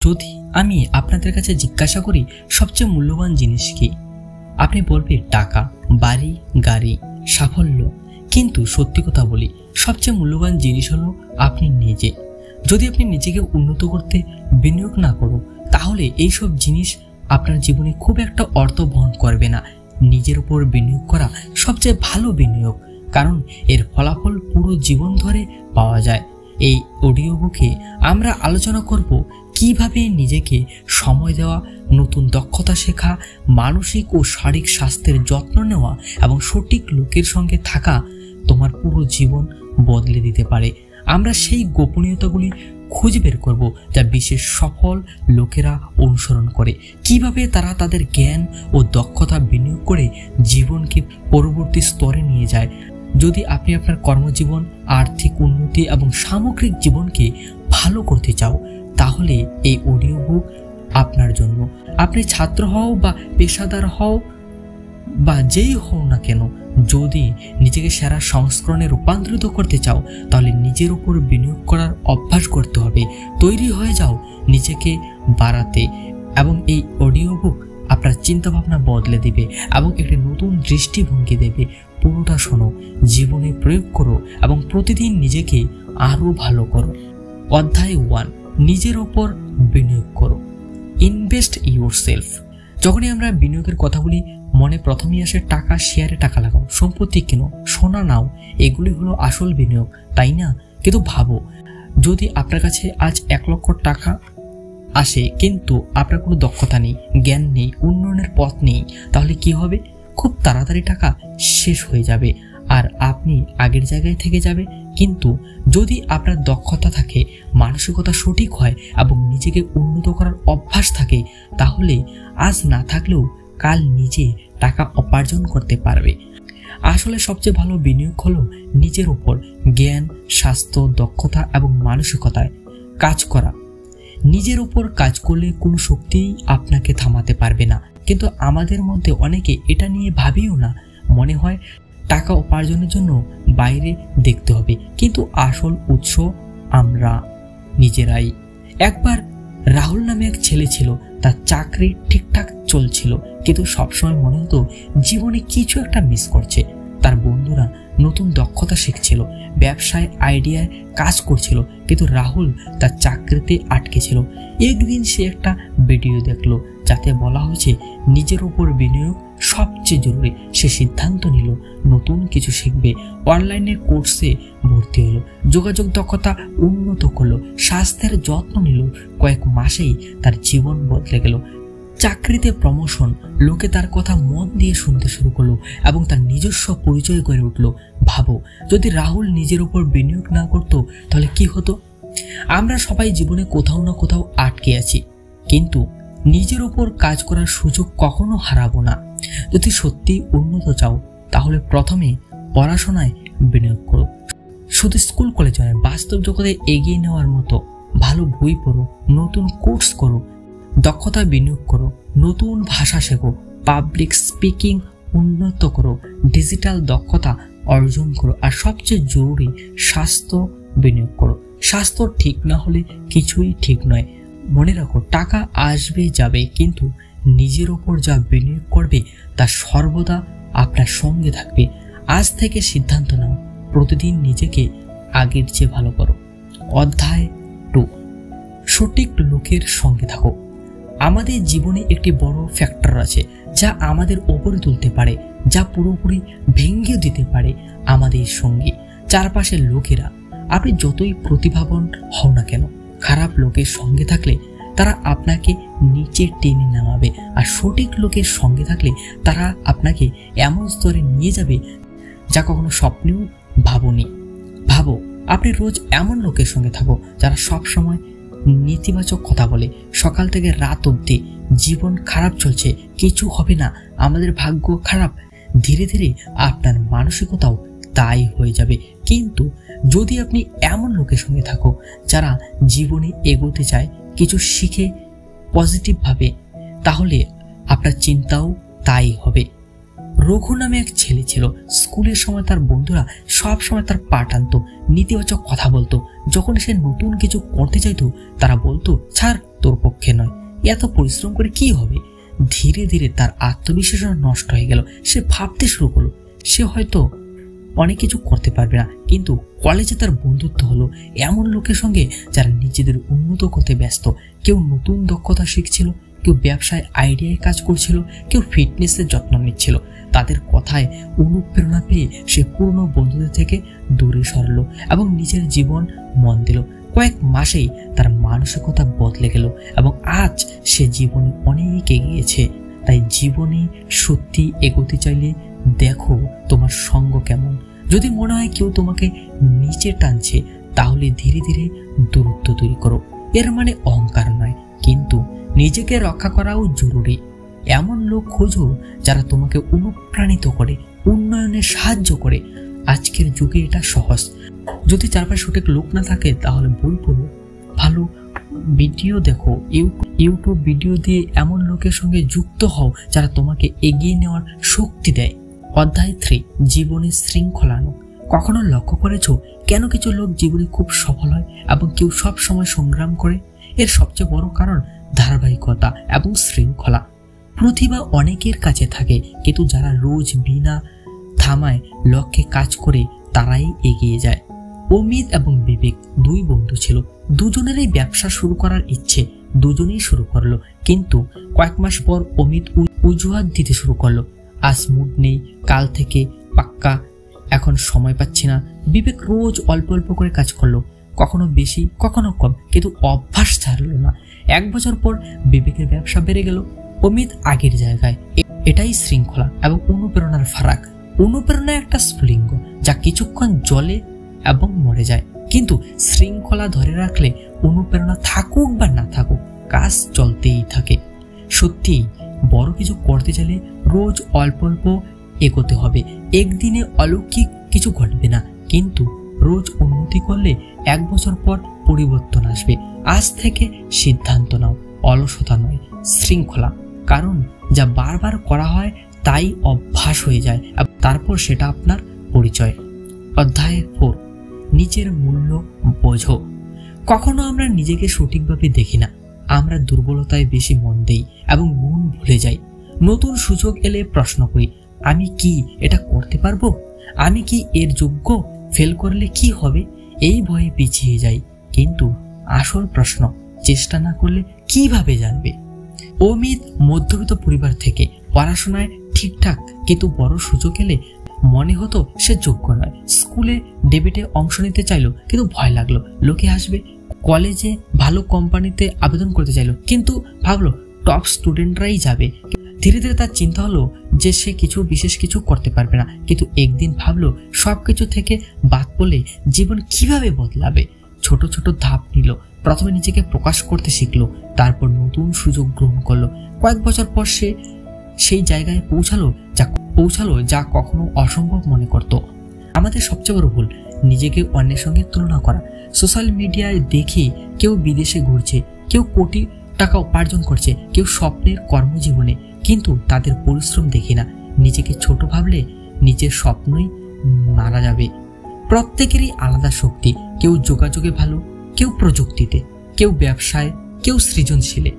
যদি আমি আপনাদের কাছে জিজ্ঞাসা করি সবচেয়ে মূল্যবান জিনিস কি, আপনি বলবেন টাকা, বাড়ি, গাড়ি, সাফল্য। কিন্তু সত্যি কথা বলি, সবচেয়ে মূল্যবান জিনিস হলো আপনি নিজে। যদি আপনি নিজেকে উন্নত করতে বিনিয়োগ না করুন, তাহলে এইসব জিনিস আপনার জীবনে খুব একটা অর্থ বহন করবে না। নিজের উপর বিনিয়োগ করা সবচেয়ে ভালো বিনিয়োগ, কারণ এর ফলাফল পুরো জীবন ধরে পাওয়া যায়। এই অডিও বুকে আমরা আলোচনা করব কিভাবে নিজেকে সময় দেওয়া, নতুন দক্ষতা শেখা, মানসিক ও শারীরিক স্বাস্থ্যের যত্ন নেওয়া এবং সঠিক লোকের সঙ্গে থাকা তোমার পুরো জীবন বদলে দিতে পারে। আমরা সেই গোপনীয়তাগুলি খুঁজে বের করব যা বিশেষ সফল লোকেরা অনুসরণ করে, কিভাবে তারা তাদের জ্ঞান ও দক্ষতা বিনিয়োগ করে জীবনকে পরবর্তী স্তরে নিয়ে যায়। যদি আপনি আপনার কর্মজীবন, আর্থিক উন্নতি এবং সামগ্রিক জীবনকে ভালো করতে চাও, তাহলে এই অডিও বুক আপনার জন্য। আপনি ছাত্র হও বা পেশাদার হও বা যেই হও না কেন, যদি নিজেকে সেরা সংস্করণে রূপান্তরিত করতে চাও, তাহলে নিজের উপর বিনিয়োগ করার অভ্যাস করতে হবে। তৈরি হয়ে যাও নিজেকে বাড়াতে, এবং এই অডিও বুক আপনার চিন্তাভাবনা বদলে দেবে এবং একটি নতুন দৃষ্টিভঙ্গি দেবে। পুরোটা শোনো, জীবনে প্রয়োগ করো এবং প্রতিদিন নিজেকে আরো ভালো করো। অধ্যায় 1, নিজের ওপর বিনিয়োগ করো। Invest yourself. যখনই আমরা বিনিয়োগের কথা বলি, মনে প্রথমেই আসে টাকা, শেয়ারে টাকা লাগাও, সম্পত্তি কেনো, সোনা নাও, এগুলি হলো আসল বিনিয়োগ, তাই না? কিন্তু ভাবো, যদি আপনার কাছে আজ 1 লক্ষ টাকা আসে কিন্তু আপনার কোনো দক্ষতা নেই, জ্ঞান নেই, উন্নয়নের পথ নেই, তাহলে কি হবে? খুব তাড়াতাড়ি টাকা শেষ হয়ে যাবে আর আপনি আগের জায়গায় থেকে যাবে। কিন্তু যদি আপনার দক্ষতা থাকে, মানসিকতা সঠিক হয় এবং নিজেকে উন্নত করার অভ্যাস থাকে, তাহলে আজ না থাকলেও কাল নিজে টাকা উপার্জন করতে পারবে। আসলে সবচেয়ে ভালো বিনিয়োগ হলো নিজের উপর জ্ঞান, স্বাস্থ্য, দক্ষতা এবং মানসিকতায় কাজ করা। নিজের উপর কাজ করলে কোনো শক্তিই আপনাকে থামাতে পারবে না। কিন্তু আমাদের মধ্যে অনেকে এটা নিয়ে ভাবিও না। মনে হয় টাকা উপার্জনের জন্য বাইরে দেখতে হবে, কিন্তু আসল উৎস আমরা নিজেরাই। একবার রাহুল নামে এক ছেলে ছিল, তার চাকরি ঠিকঠাক চলছিল, কিন্তু সবসময় মনে হতো জীবনে কিছু একটা মিস করছে। তার বন্ধুরা নতুন দক্ষতা শিখছিল, ব্যবসায় আইডিয়ায় কাজ করছিল, কিন্তু রাহুল তার চাকরিতে আটকে ছিল। একদিন সে একটা ভিডিও দেখলো যাতে বলা হয়েছে নিজের উপর বিনিয়োগ সবচেয়ে জরুরি। সে সিদ্ধান্ত নিল নতুন কিছু শিখবে, অনলাইনে কোর্সে ভর্তি হলো, যোগাযোগ দক্ষতা উন্নত করলো, স্বাস্থ্যের যত্ন নিল। কয়েক মাসেই তার জীবন বদলে গেল। চাকরিতে প্রমোশন, লোকে তার কথা মন দিয়ে শুনতে শুরু করলো এবং তার নিজস্ব পরিচয় গড়ে উঠলো। ভাবো, যদি রাহুল নিজের উপর বিনিয়োগ না করতো তাহলে কি হতো? আমরা সবাই জীবনে কোথাও না কোথাও আটকে আছি, কিন্তু নিজের উপর কাজ করার সুযোগ কখনো হারাবো না। যদি সত্যি উন্নত চাও, তাহলে প্রথমে পড়াশোনায় বিনিয়োগ করো। শুধু স্কুল কলেজ নয়, বাস্তব জগতে এগিয়ে নেওয়ার মতো ভালো বই পড়ো, নতুন কোর্স করো, দক্ষতা বিনিয়োগ করো, নতুন ভাষা শেখো, পাবলিক স্পিকিং উন্নত করো, ডিজিটাল দক্ষতা অর্জন করো, আর সবচেয়ে জরুরি স্বাস্থ্য বিনিয়োগ করো। স্বাস্থ্য ঠিক না হলে কিছুই ঠিক নয়। মনে রাখো, টাকা আসবে যাবে, কিন্তু নিজের ওপর যা বিনিয়োগ করবে তা সর্বদা আপনার সঙ্গে থাকবে। আজ থেকে সিদ্ধান্ত নাও, প্রতিদিন নিজেকে আগের চেয়ে ভালো করো। অধ্যায় 2, সঠিক লোকের সঙ্গে থাকো। আমাদের জীবনে একটি বড় ফ্যাক্টর আছে যা আমাদের ওপরে তুলতে পারে, যা পুরোপুরি ভেঙে দিতে পারে আমাদের সঙ্গী, চারপাশের লোকেরা। আপনি যতই প্রতিভাবান হও না কেন, খারাপ লোকের সঙ্গে থাকলে তারা আপনাকে নিচে টেনে নামাবে, আর সঠিক লোকের সঙ্গে থাকলে তারা আপনাকে এমন স্তরে নিয়ে যাবে যা কখনো স্বপ্নেও ভাবনি। ভাবো, আপনি রোজ এমন লোকের সঙ্গে থাকো যারা সব সময় নেতিবাচক কথা বলে, সকাল থেকে রাত অবধি জীবন খারাপ চলছে, কিছু হবে না, আমাদের ভাগ্য খারাপ। ধীরে ধীরে আপনার মানসিকতাও তাই হয়ে যাবে। কিন্তু যদি আপনি এমন লোকের সঙ্গে থাকো যারা জীবনে এগোতে চায়, কিছু শিখে পজিটিভ ভাবে, তাহলে আপনার চিন্তাও তাই হবে। রঘু নামে এক ছেলে ছিল। স্কুলের সময় তার বন্ধুরা সব সময় তার পা টানতো, নেতিবাচক কথা বলতো। যখন সে নতুন কিছু করতে চাইতো তারা বলতো, ছাড়, তোর পক্ষে নয়, এত পরিশ্রম করে কি হবে। ধীরে ধীরে তার আত্মবিশ্বাস নষ্ট হয়ে গেল। সে ভাবতে শুরু করলো সে হয়তো অনেক কিছু করতে পারবে না। কিন্তু কলেজে তার বন্ধুত্ব হলো এমন লোকের সঙ্গে যারা নিজেদের উন্নত করতে ব্যস্ত। কেউ নতুন দক্ষতা শিখছিল, কেউ ব্যবসায় আইডিয়ায় কাজ করছিল, কেউ ফিটনেসের যত্ন নিচ্ছিল। তাদের কথায় অনুপ্রেরণা পেয়ে সে পুরনো বন্ধুদের থেকে দূরে সরল এবং নিজের জীবন মন দিল। কয়েক মাসেই তার মানসিকতা বদলে গেল এবং আজ সে জীবনে অনেক এগিয়েছে। তাই জীবনে সত্যি এগোতে চাইলে দেখো তোমার সঙ্গ কেমন। যদি মনে হয় কেউ তোমাকে নিচে টানছে তাহলে ধীরে ধীরে দূরত্ব তৈরি করো। এর মানে অহংকার নয়, কিন্তু নিজেকে রক্ষা করাও জরুরি। এমন লোক খোঁজো যারা তোমাকে অনুপ্রাণিত করে, উন্নয়নে সাহায্য করে। আজকের যুগে এটা সহজ। যদি চারপাশে সঠিক লোক না থাকে তাহলে বই পড়ো, ভালো ভিডিও দেখো, ইউটিউব ভিডিও দিয়ে এমন লোকের সঙ্গে যুক্ত হও যারা তোমাকে এগিয়ে নেওয়ার শক্তি দেয়। অধ্যায় 3, জীবনে শৃঙ্খলা আনো। কখনো লক্ষ্য করেছো কেন কিছু লোক জীবনে খুব সফল হয় এবং কেউ সব সময় সংগ্রাম করে? এর সবচেয়ে বড় কারণ ধারাবাহিকতা এবং শৃঙ্খলা। প্রতিভা অনেকের কাছে থাকে, কিন্তু যারা রোজ বিনা থামায় লক্ষ্যে কাজ করে তারাই এগিয়ে যায়। অমিত এবং বিবেক 2 বন্ধু ছিল। দুজনেরই ব্যবসা শুরু করার ইচ্ছে, দুজনেই শুরু করলো। কিন্তু কয়েক মাস পর অমিত অজুহাত দিতে শুরু করলো, আজ মুড নেই, কাল থেকে পাক্কা, এখন সময় পাচ্ছি না। বিবেক রোজ অল্প অল্প করে কাজ করলো, কখনো বেশি কখনো কম, কিন্তু অভ্যাস ছাড়লো না। 1 বছর পর বিবেকের ব্যবসা বেড়ে গেল, অমিত আগের জায়গায়। এটাই শৃঙ্খলা এবং অনুপ্রেরণার ফারাক। অনুপ্রেরণা একটা স্ফুলিঙ্গ যা কিছুক্ষণ জ্বলে এবং মরে যায়, কিন্তু শৃঙ্খলা ধরে রাখলে অনুপ্রেরণা থাকুক বা না থাকুক কাজ চলতেই থাকে। সত্যি বড় কিছু করতে চাইলে রোজ অল্প অল্প এগোতে হবে। একদিনে অলৌকিক কিছু ঘটবে না, কিন্তু রোজ উন্নতি করলে 1 বছর পর পরিবর্তন আসবে। আজ থেকে সিদ্ধান্ত নাও, অলসতা নয়, শৃঙ্খলা। কারণ যা বারবার করা হয় তাই অভ্যাস হয়ে যায়, তারপর সেটা আপনার পরিচয়। অধ্যায় 4, নিজের মূল্য বোঝো। কখনো আমরা নিজেকে সঠিকভাবে দেখি না। আমরা দুর্বলতায় বেশি মন দেই এবং মন ভুলে যাই। নতুন সুযোগ এলে প্রশ্ন করি, আমি কি এটা করতে পারবো? আমি কি এর যোগ্য? ফেল করলে কি হবে? এই ভয়ে পিছিয়ে যাই। কিন্তু আসল প্রশ্ন, চেষ্টা না করলে কিভাবে জানবে? অমিত মধ্যবিত্ত পরিবার থেকে, পড়াশোনায় ঠিকঠাক, কিন্তু বড় সুযোগ এলে মনে হতো সে যোগ্য নয়। স্কুলে ডিবেটে অংশ নিতে চাইলো, কিন্তু ভয় লাগলো লোকে হাসবে। কলেজে ভালো কোম্পানিতে আবেদন করতে চাইলো, কিন্তু ভাবলো টপ স্টুডেন্টরাই যাবে। ধীরে ধীরে তার চিন্তা হলো যে সে বিশেষ কিছু করতে পারবে না। কিন্তু একদিন ভাবলো সবকিছু থেকে বাদ পড়লে জীবন কিভাবে বদলাবে। ছোট ছোট ধাপ নিল। প্রথমে নিজেকে প্রকাশ করতে শিখলো, তারপর নতুন সুযোগ গ্রহণ করলো। কয়েক বছর পর সে সেই জায়গায় পৌঁছালো যা কখনো অসম্ভব মনে করত। আমাদের সবচেয়ে বড় ভুল নিজেকে অন্যের সঙ্গে তুলনা করা। সোশ্যাল মিডিয়ায় দেখি কেউ বিদেশে ঘুরছে, কেউ কোটি টাকা উপার্জন করছে, কেউ স্বপ্নের কর্মজীবনে, কিন্তু তাদের পরিশ্রম দেখি না। নিজেকে ছোট ভাবলে নিজের স্বপ্নই মারা যাবে। প্রত্যেকেরই আলাদা শক্তি। কেউ যোগাযোগে ভালো, কেউ প্রযুক্তিতে, কেউ ব্যবসায়, কেউ সৃজনশীলে।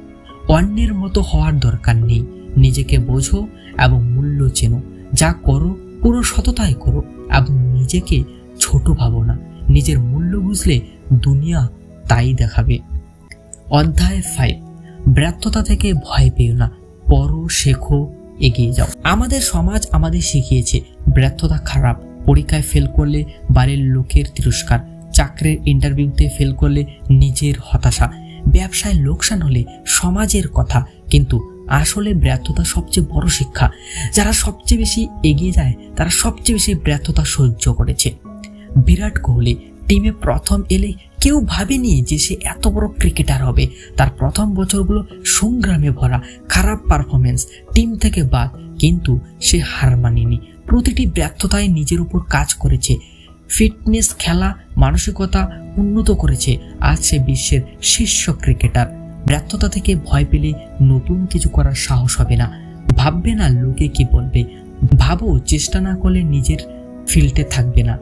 অন্যের মতো হওয়ার দরকার নেই। নিজেকে বোঝো এবং মূল্য চেনো। যা করো পুরো সততায় করো এবং নিজেকে ছোট ভাবো না। নিজের মূল্য বুঝলে দুনিয়া তাই দেখাবে। অধ্যায় 5, ব্যর্থতা থেকে ভয় পেও না, পড়ো, শেখো, এগিয়ে যাও। আমাদের সমাজ আমাদের শিখিয়েছে ব্যর্থতা খারাপ। পরীক্ষায় ফেল করলে বাড়ির লোকের তিরস্কার, চাকরির ইন্টারভিউতে ফেল করলে নিজের হতাশা, ব্যবসায় লোকসান হলে সমাজের কথা। কিন্তু আসলে ব্যর্থতা সবচেয়ে বড় শিক্ষা। যারা সবচেয়ে বেশি এগিয়ে যায় তারা সবচেয়ে বেশি ব্যর্থতা সহ্য করেছে। বিরাট কোহলি টিমে প্রথম এলে কেউ ভাবেনি যে সে এত বড় ক্রিকেটার হবে। তার প্রথম বছরগুলো সংগ্রামে ভরা, খারাপ পারফরমেন্স, টিম থেকে বাদ, কিন্তু সে হার মানেনি। প্রতিটি ব্যর্থতায় নিজের উপর কাজ করেছে, ফিটনেস, খেলা, মানসিকতা উন্নত করেছে। আজ সে বিশ্বের শীর্ষ ক্রিকেটার। ব্যর্থতা থেকে ভয় পেলে নতুন কিছু করার সাহস হবে না। ভাববে না লোকে কি বলবে, ভাবো, চেষ্টা না করলে নিজের ফিল্ডে থাকবে না।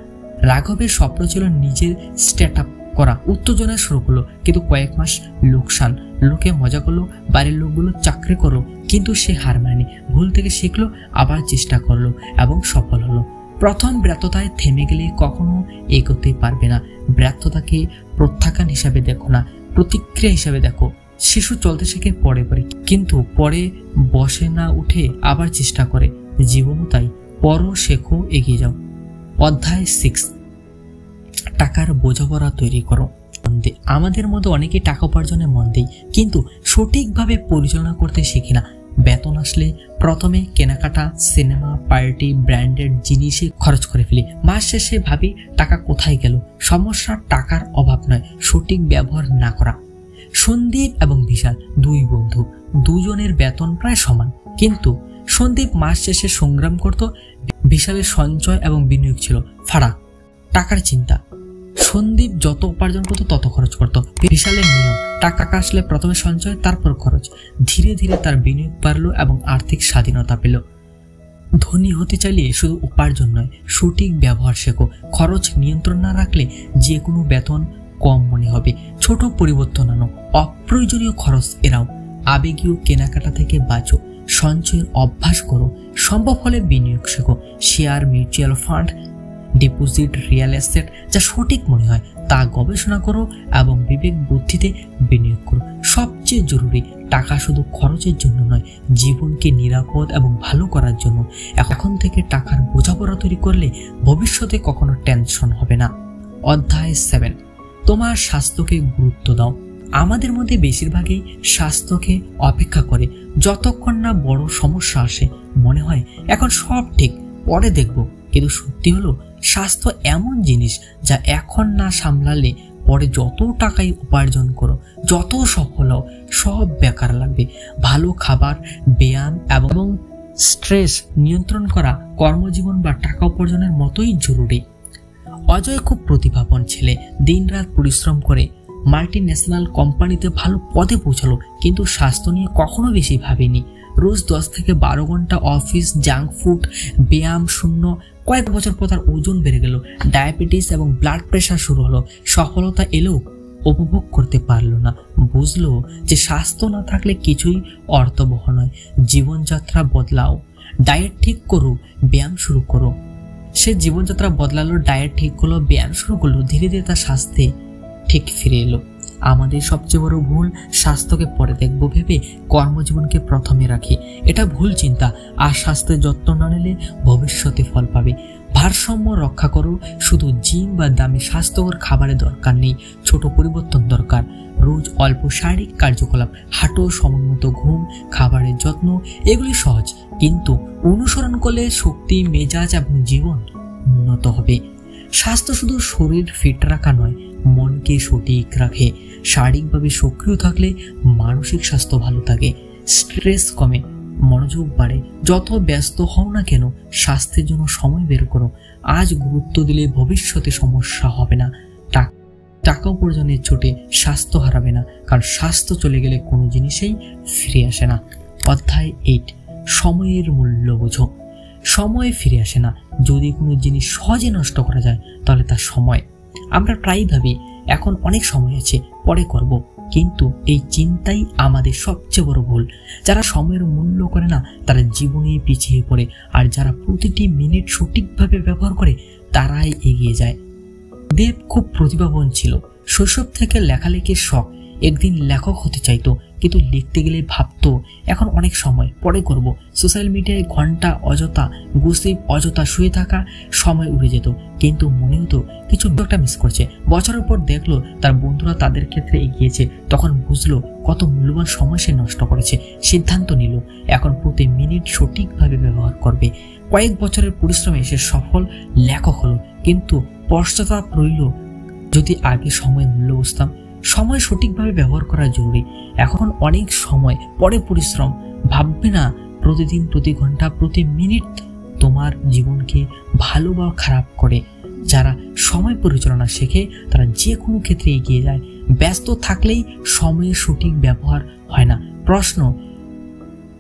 রাঘবের স্বপ্ন ছিল নিজের স্টার্ট আপ করা, উত্তেজনা শুরু করলো, কিন্তু কয়েক মাস লোকসান, লোকে মজা করলো, বাড়ির লোকগুলো চাকরি করলো, কিন্তু সে হার মানেনি, ভুল থেকে শিখলো, আবার চেষ্টা করলো এবং সফল হলো। প্রথম ব্যর্থতায় থেমে গেলে কখনো এগোতে পারবে না। ব্যর্থতাকে প্রত্যাখ্যান হিসাবে দেখো না, প্রতিক্রিয়া হিসাবে দেখো। শিশু চলতে শেখে পরে পরে, কিন্তু পরে বসে না উঠে আবার চেষ্টা করে। জীবনও তাই, পড়ো, শেখো, এগিয়ে যাও। অধ্যায় 6, টাকার বোঝাপড়া তৈরি করো। আমাদের মধ্যে অনেকেই টাকা উপার্জনে মন দেয়, কিন্তু সঠিকভাবে পরিচালনা করতে শিখি না। বেতন আসলে প্রথমে কেনাকাটা, সিনেমা, পার্টি, ব্র্যান্ডেড জিনিসে খরচ করে ফেলি। মাস শেষে ভাবি টাকা কোথায় গেল। সমস্যা টাকার অভাব নয়, সঠিক ব্যবহার না করা। সন্দীপ এবং বিশাল 2 বন্ধু, দুজনের বেতন প্রায় সমান, কিন্তু সন্দীপ মাস শেষে সংগ্রাম করত, বিশালের সঞ্চয় এবং বিনিয়োগ ছিল ফারাক। টাকার চিন্তা, সন্দীপ যত উপার্জন করত তত খরচ করত। বিশালের নিয়ম, টাকা আসলে প্রথমে সঞ্চয়, তারপর খরচ। ধীরে ধীরে তার বিনিয়োগ বাড়লো এবং আর্থিক স্বাধীনতা পেল। ধনী হতে চাইলে শুধু উপার্জন নয়, সঠিক ব্যবহার শেখো। খরচ নিয়ন্ত্রণ না রাখলে যে কোনো বেতন কম মনে হবে। ছোট পরিবর্তন আনো, অপ্রয়োজনীয় খরচ এড়াও, আবেগীয় কেনাকাটা থেকে বাঁচো, সঞ্চয়ের অভ্যাস করো। সম্ভব হলে বিনিয়োগ শেখো, share, mutual fund, deposit, real estate, যা সঠিক মনে হয় তা গবেষণা করো এবং বিবেক বুদ্ধিতে বিনিয়োগ করো। সবচেয়ে জরুরি, টাকা শুধু খরচের জন্য নয়, জীবনকে নিরাপদ এবং ভালো করার জন্য। এখন থেকে টাকার বোঝাপড়া তৈরি করলে ভবিষ্যতে কখনো টেনশন হবে না। অধ্যায় 7, তোমার স্বাস্থ্যকে গুরুত্ব দাও। আমাদের মধ্যে বেশিরভাগই স্বাস্থ্যকে অপেক্ষা করে, যতক্ষণ না বড় সমস্যা আসে। মনে হয় এখন সব ঠিক, পরে দেখব, কিন্তু সত্যি হলো স্বাস্থ্য এমন জিনিস যা এখন না সামলালে পরে যত টাকাই উপার্জন করো, যত সফল হও, সব বেকার লাগবে। ভালো খাবার, ব্যায়াম এবং স্ট্রেস নিয়ন্ত্রণ করা কর্মজীবন বা টাকা উপার্জনের মতোই জরুরি। অজয় খুব প্রতিভাবান ছেলে, দিনরাত পরিশ্রম করে মাল্টি ন্যাশনাল কোম্পানিতে ভালো পদে পৌঁছালো, কিন্তু স্বাস্থ্য নিয়ে কখনো বেশি ভাবেনি। রোজ 10 থেকে 12 ঘন্টা অফিস, জাঙ্ক ফুড, ব্যায়াম শূন্য। কয়েক বছর পর তার ওজন বেড়ে গেল, ডায়াবেটিস এবং ব্লাড প্রেশার শুরু হলো। সফলতা এলেও উপভোগ করতে পারলো না। বুঝলো যে স্বাস্থ্য না থাকলে কিছুই অর্থবহ নয়। জীবনযাত্রা বদলাও, ডায়েট ঠিক করো, ব্যায়াম শুরু করো। সে জীবনযাত্রা বদলালো, ডায়েট ঠিক করলো, ব্যায়াম শুরু করলো। ধীরে ধীরে তার স্বাস্থ্যে ঠিক ফিরে এলো। আমাদের সবচেয়ে বড় ভুল, স্বাস্থ্যকে পরে দেখবো ভেবে কর্মজীবনকে প্রথমে রাখি। এটা ভুল চিন্তা। আর স্বাস্থ্যের যত্ন না নিলে ভবিষ্যতে ফল পাবে। ভারসাম্য রক্ষা করো। শুধু জিম বা দামি স্বাস্থ্যকর খাবারের দরকার নেই, ছোট পরিবর্তন দরকার। রোজ অল্প শারীরিক কার্যকলাপ, হাঁটো, সমন্বিত ঘুম, খাবারের যত্ন, এগুলি সহজ, কিন্তু অনুসরণ করলে শক্তি, মেজাজ এবং জীবন উন্নত হবে। স্বাস্থ্য শুধু শরীর ফিট রাখা নয়, মনকে সঠিক রাখে। শারীরিকভাবে সক্রিয় থাকলে মানসিক স্বাস্থ্য ভালো থাকে, স্ট্রেস কমে, মনোযোগ বাড়ে। যত ব্যস্ত হও না কেন, স্বাস্থ্যের জন্য সময় বের করো। আজ গুরুত্ব দিলে ভবিষ্যতে সমস্যা হবে না। টাকা উপার্জনের চোটে স্বাস্থ্য হারাবে না, কারণ স্বাস্থ্য চলে গেলে কোনো জিনিসই ফিরে আসে না। অধ্যায় 8, সময়ের মূল্য বোঝো। সময় ফিরে আসে না। যদি কোনো জিনিস সহজে নষ্ট করা যায় তাহলে তার সময়। আমরা প্রায়ই ভাবি এখন অনেক সময় আছে, পরে করব, কিন্তু এই চিন্তাই আমাদের সবচেয়ে বড় ভুল। যারা সময়ের মূল্য করে না তারা জীবনে পিছিয়ে পড়ে, আর যারা প্রতিটি মিনিট সঠিকভাবে ব্যবহার করে তারাই এগিয়ে যায়। দেব খুব প্রতিভাবান ছিল। শৈশব থেকে লেখালেখির শখ। একদিন লেখক হতে চাইতো, কিন্তু লিখতে গেলে ভাবতো এখন অনেক সময়, পরে করব। সোশ্যাল মিডিয়ায় ঘন্টা অযথা, গুসিপ অযথা, শুয়ে থাকা, সময় উড়ে যেত, কিন্তু মনে হতো কিছু একটা মিস করছে। বছরের পর দেখলো তার বন্ধুরা তাদের ক্ষেত্রে এগিয়েছে, তখন বুঝলো কত মূল্যবান সময় সে নষ্ট করেছে। সিদ্ধান্ত নিল এখন প্রতি মিনিট সঠিকভাবে ব্যবহার করবে। কয়েক বছরের পরিশ্রমে সে সফল লেখক হলো, কিন্তু পশ্চাতাপ রইল, যদি আগে সময় মূল্য বুঝতাম। সময় সঠিকভাবে ব্যবহার করা জরুরি। এখন অনেক সময়, পরে পরিশ্রম। ভাববে না প্রতিদিন, প্রতি ঘন্টা, প্রতি মিনিট তোমার জীবনকে ভালো বা খারাপ করে। যারা সময় পরিচালনা শেখে তারা যে কোনো ক্ষেত্রে এগিয়ে যায়। ব্যস্ত থাকলেই সময়ের সঠিক ব্যবহার হয় না। প্রশ্ন,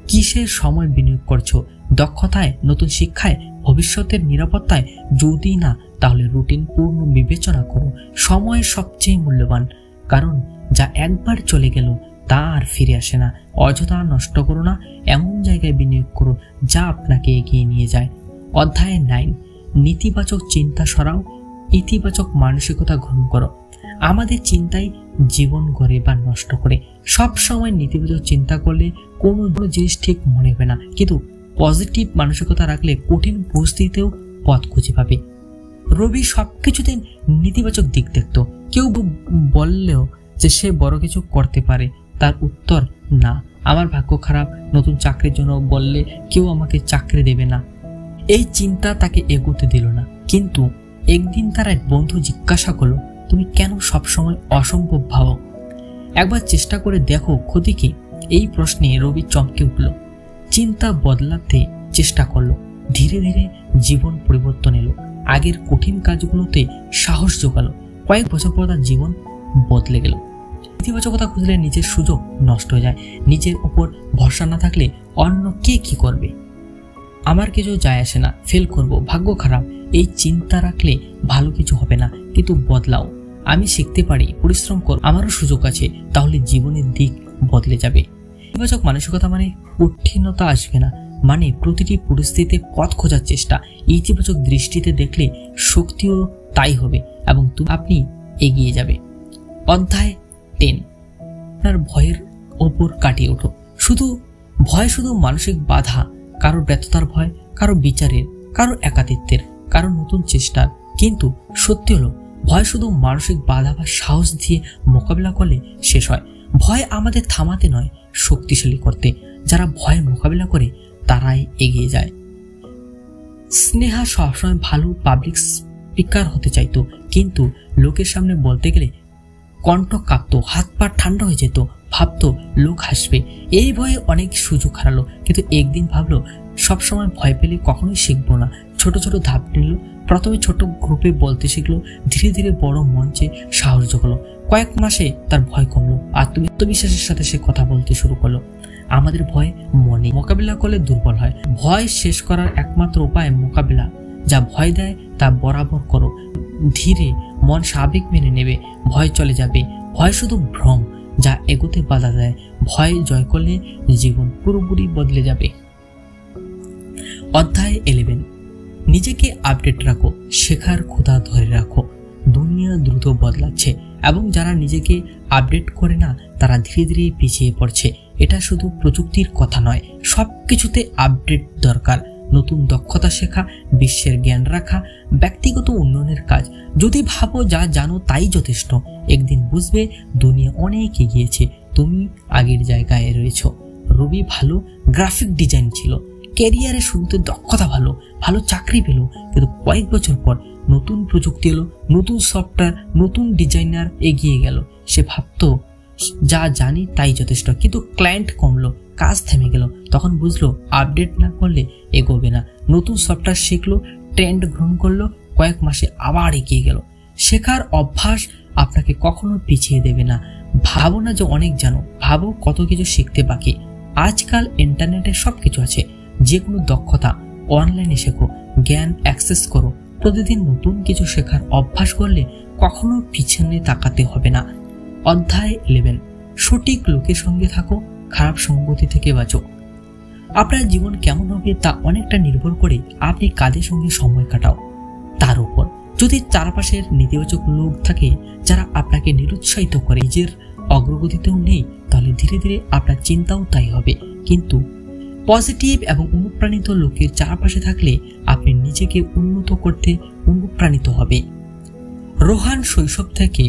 কিসের সময় বিনিয়োগ করছো? দক্ষতায়, নতুন শিক্ষায়, ভবিষ্যতের নিরাপত্তায়, যদি না তাহলে রুটিন পূর্ণ বিবেচনা করো। সময় সবচেয়ে মূল্যবান, কারণ যা একবার চলে গেল তা আর ফিরে আসে না। অযথা নষ্ট করো না, এমন জায়গায় বিনিয়োগ করো যা আপনাকে এগিয়ে নিয়ে যায়। অধ্যায় 9, নেতিবাচক চিন্তা সরাও, ইতিবাচক মানসিকতা গ্রহণ করো। আমাদের চিন্তাই জীবন গড়ে বা নষ্ট করে। সব সময় নেতিবাচক চিন্তা করলে কোনো জিনিস ঠিক মনে হবে না, কিন্তু পজিটিভ মানসিকতা রাখলে কঠিন পরিস্থিতিতেও পথ খুঁজে পাবে। রবি সবকিছুতে নেতিবাচক দিক দেখত। কেউ বললেও যে সে বড় কিছু করতে পারে, তার উত্তর না, আমার ভাগ্য খারাপ, নতুন চাকরির জন্য বললে কেউ আমাকে চাকরি দেবে না। এই চিন্তা তাকে এগোতে দিল না। কিন্তু একদিন তার এক বন্ধু জিজ্ঞাসা করলো, তুমি কেন সবসময় অসম্ভব ভাবো? একবার চেষ্টা করে দেখো, ক্ষতি কি? এই প্রশ্নে রবি চমকে উঠল। চিন্তা বদলাতে চেষ্টা করলো। ধীরে ধীরে জীবন পরিবর্তন এলো। আগের কঠিন কাজগুলোতে সাহস জোগালো। কয়েক বছর পর তার জীবন বদলে গেল। ইতিবাচকতা খুঁজলে নিজের সুযোগ নষ্ট হয়ে যায়। নিজের উপর ভরসা না থাকলে অন্য কে কি করবে? আমার কিছু যায় আসে না, ফেল করব, ভাগ্য খারাপ, এই চিন্তা রাখলে ভালো কিছু হবে না। কিন্তু বদলাও, আমি শিখতে পারি, পরিশ্রম কর, আমারও সুযোগ আছে, তাহলে জীবনের দিক বদলে যাবে। ইতিবাচক মানসিকতা মানে কঠিনতা আসবে না, মানে প্রতিটি পরিস্থিতিতে পথ খোঁজার চেষ্টা। ইতিবাচক দৃষ্টিতে দেখলে শক্তিও তাই হবে এবং আপনি এগিয়ে যাবে। অধ্যায় 10, আপনার ভয়ের ওপর কাটিয়ে ওঠো। ভয় শুধু মানসিক বাধা, কারো ব্যর্থতার ভয়, কারো বিচারের, কারো একাকিত্বের, কারো নতুন চেষ্টার। কিন্তু সত্যি হলো, ভয় শুধু মানসিক বাধা বা সাহস দিয়ে মোকাবিলা করলে শেষ হয়। ভয় আমাদের থামাতে নয়, শক্তিশালী করতে। যারা ভয় মোকাবিলা করে তারাই এগিয়ে যায়। স্নেহা সবসময় ভালো পাবলিক স্পিকার হতে চাইতো, কিন্তু লোকের সামনে বলতে গেলে কণ্ঠ কাঁপতো, হাত পা ঠান্ডা হয়ে যেত, ভাবতো লোক হাসবে। এই ভয়ে অনেক সুযোগ হারালো। কিন্তু একদিন ভাবলো, সবসময় ভয় পেলে কখনোই শিখবো না। ছোট ছোট ধাপ নিল। প্রথমে ছোট গ্রুপে বলতে শিখলো, ধীরে ধীরে বড় মঞ্চে সাহস জোগালো। কয়েক মাসে তার ভয় কমলো, আত্মবিশ্বাসের সাথে সে কথা বলতে শুরু করলো। আমাদের ভয় মনে মোকাবিলা করলে দুর্বল হয়। ভয় শেষ করার একমাত্র উপায় মোকাবিলা। যা ভয় দেয় তা বরাবর করো। ধীরে মন স্বাভাবিক মেনে নেবে, ভয় চলে যাবে। ভয় শুধু ভ্রম যা এগোতে বাধা দেয়। ভয় জয় করলে জীবন পুরোপুরি বদলে যাবে। অধ্যায় 11, নিজেকে আপডেট রাখো, শেখার ক্ষুধা ধরে রাখো। দুনিয়া দ্রুত বদলাচ্ছে এবং যারা নিজেকে আপডেট করে না তারা ধীরে ধীরে পিছিয়ে পড়ছে। এটা শুধু প্রযুক্তির কথা নয়, সবকিছুতে আপডেট দরকার। নতুন দক্ষতা শেখা, বিশ্বের জ্ঞান রাখা, ব্যক্তিগত উন্নয়নের কাজ। যদি ভাবো যা জানো তাই যথেষ্ট, একদিন বুঝবে দুনিয়া অনেক এগিয়েছে, তুমি আগের জায়গায় রয়েছো। রবি ভালো গ্রাফিক ডিজাইন ছিল, ক্যারিয়ারের শুরুতে দক্ষতা ভালো চাকরি পেল। কিন্তু কয়েক বছর পর নতুন প্রযুক্তি এলো, নতুন সফটওয়্যার, নতুন ডিজাইনার এগিয়ে গেল। সে ভাবতো যা জানি তাই যথেষ্ট, কিন্তু ক্লায়েন্ট কমলো, কাজ থেমে গেল। তখন বুঝলো আপডেট না করলে এগোবে না। নতুন সফটওয়্যার শিখলো, ট্রেন্ড গ্রহণ করলো, কয়েক মাসে আবার এগিয়ে গেল। শেখার অভ্যাস আপনাকে কখনো পিছিয়ে দেবে না। ভাবো না যে অনেক জানো, ভাবো কত কিছু শিখতে বাকি। আজকাল ইন্টারনেটে সবকিছু আছে, যে কোনো দক্ষতা অনলাইনে শেখো, জ্ঞান অ্যাক্সেস করো। প্রতিদিন নতুন কিছু শেখার অভ্যাস করলে কখনো পিছনে তাকাতে হবে না। অধ্যায় 11, সঠিক লোকের সঙ্গে থাকো, খারাপ সঙ্গতি থেকে বাঁচো। আপনার জীবন কেমন হবে তা অনেকটা নির্ভর করে আপনি কাদের সঙ্গে সময় কাটাও তার উপর। যদি চারপাশের নেতিবাচক লোক থাকে যারা আপনাকে নিরুৎসাহিত করে, নিজের অগ্রগতিতেও নেই, তাহলে ধীরে ধীরে আপনার চিন্তাও তাই হবে। কিন্তু পজিটিভ এবং অনুপ্রাণিত লোকের চারপাশে থাকলে আপনি নিজেকে উন্নত করতে অনুপ্রাণিত হবে। রোহান শৈশব থেকে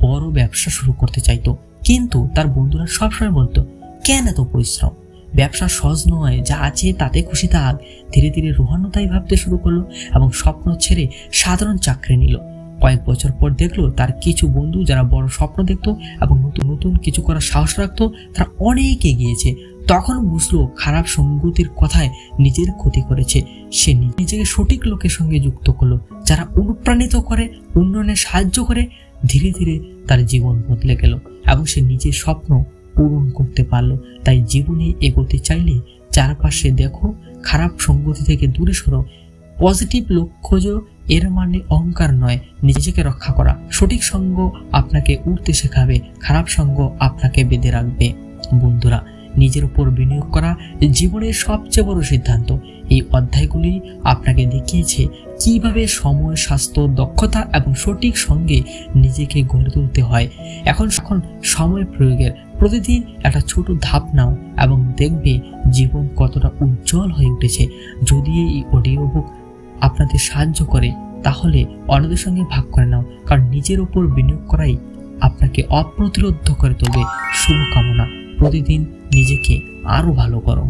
বড় ব্যবসা শুরু করতে চাইতো, কিন্তু তার বন্ধুরা সবসময় বলতো, কেন এত পরিশ্রম, ব্যবসা সহজ নয়, যা আছে তাতে খুশি থাক। ধীরে ধীরে রোহানও তাই ভাবতে শুরু করলো এবং স্বপ্ন ছেড়ে সাধারণ চাকরি নিল। কয়েক বছর পর দেখলো তার কিছু বন্ধু যারা বড় স্বপ্ন দেখতো এবং নতুন নতুন কিছু করার সাহস রাখতো, তারা অনেক এগিয়েছে। তখন বুঝলো খারাপ সঙ্গতির কথায় নিজের ক্ষতি করেছে। সে নিজেকে সঠিক লোকের সঙ্গে যুক্ত করলো, যারা অনুপ্রাণিত করে, উন্নয়নে সাহায্য করে। ধীরে ধীরে তার জীবন বদলে গেল এবং সে নিজের স্বপ্ন পূরণ করতে পারলো। তাই জীবনে এগোতে চাইলে চারপাশে দেখো, খারাপ সঙ্গতি থেকে দূরে সরো। পজিটিভ লক্ষ্য খোঁজো, এর মানে অহংকার নয়, নিজেকে রক্ষা করা। সঠিক সঙ্গ আপনাকে উঠতে শেখাবে, খারাপ সঙ্গ আপনাকে বেঁধে রাখবে। বন্ধুরা, নিজের উপর বিনিয়োগ করা জীবনের সবচেয়ে বড় সিদ্ধান্ত। এই অধ্যায়গুলি আপনাকে দেখিয়েছে কিভাবে সময়, স্বাস্থ্য, দক্ষতা এবং সঠিক সঙ্গে নিজেকে গড়ে তুলতে হয়। এখন সময় প্রয়োগের প্রতিদিন একটা ছোট ধাপ নাও এবং দেখবে জীবন কতটা উজ্জ্বল হয়ে উঠেছে। যদি এই অডিও বুক আপনাদের সাহায্য করে তাহলে অন্যদের সঙ্গে ভাগ করে নাও, কারণ নিজের উপর বিনিয়োগ করাই আপনাকে অপ্রতিরোধ্য করে তুলবে। শুভকামনা। প্রতিদিন নিজেকে আরো ভালো করো।